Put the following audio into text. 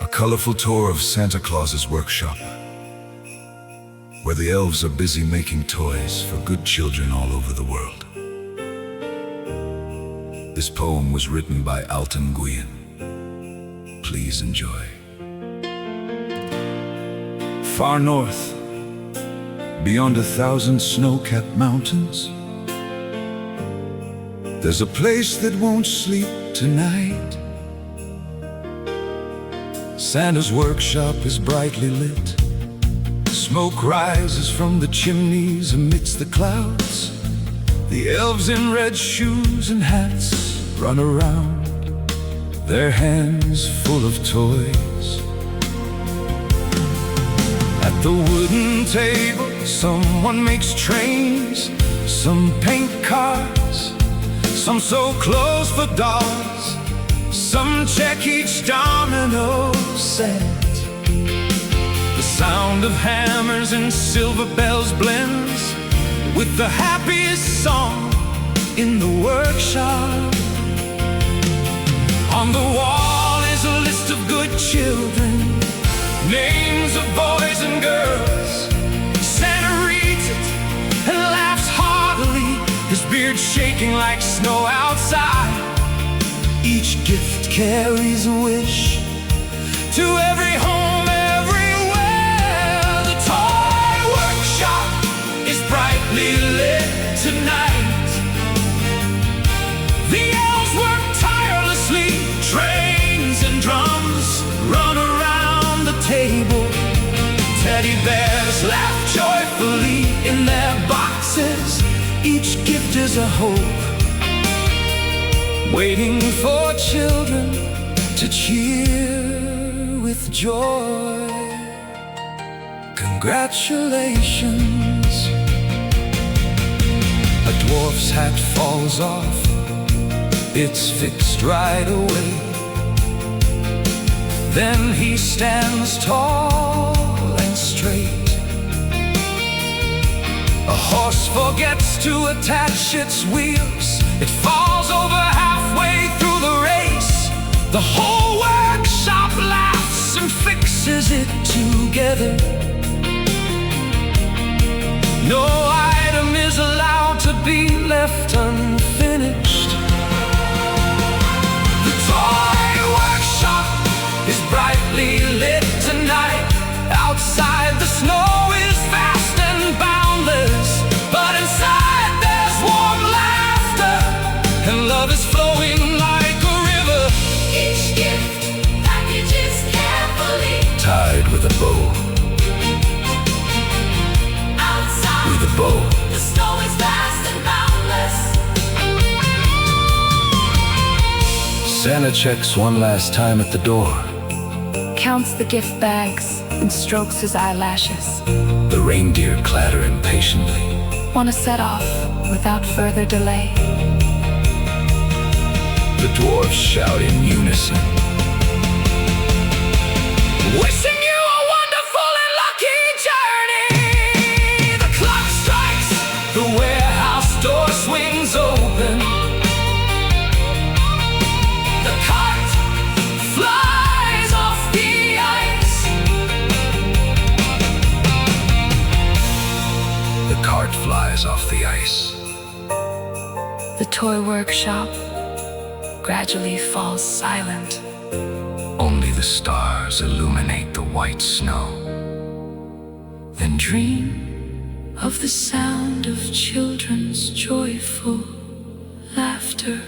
A colorful tour of Santa Claus's workshop, where the elves are busy making toys for good children all over the world. This poem was written by Alton Nguyen. Please enjoy. Far north, beyond 1,000 snow-capped mountains, there's a place that won't sleep tonight. Santa's workshop is brightly lit. Smoke rises from the chimneys amidst the clouds. The elves in red shoes and hats run around, their hands full of toys. At the wooden table, someone makes trains, some paint cars, some sew clothes for dolls, some check each domino set. The sound of hammers and silver bells blends with the happiest song in the workshop. On the wall is a list of good children, names of boys and girls. Santa reads it and laughs heartily, his beard shaking like snow outside. Each gift carries a wish to every home, everywhere. The toy workshop is brightly lit tonight. The elves work tirelessly, trains and drums run around the table. Teddy bears laugh joyfully in their boxes. Each gift is a hope, waiting for children to cheer with joy. Congratulations. A dwarf's hat falls off, it's fixed right away. Then he stands tall and straight. A horse forgets to attach its wheels, it falls over halfway through the race. The whole workshop laughs and fixes it together. No item is allowed to be left unfinished. The toy workshop is brightly lit tonight. Outside the snow is vast and boundless, but inside there's warm laughter, and love is flowing like a river. Each gift packages carefully, tied with a bow. Outside with a bow, the snow is vast and boundless. Santa checks one last time at the door, counts the gift bags and strokes his eyelashes. The reindeer clatter impatiently, Want to set off without further delay. the dwarves shout in unison, wishing you a wonderful and lucky journey. The clock strikes, the warehouse door swings open. The cart flies off the ice. The cart flies off the ice. The toy workshop gradually falls silent. Only the stars illuminate the white snow. Then dream of the sound of children's joyful laughter.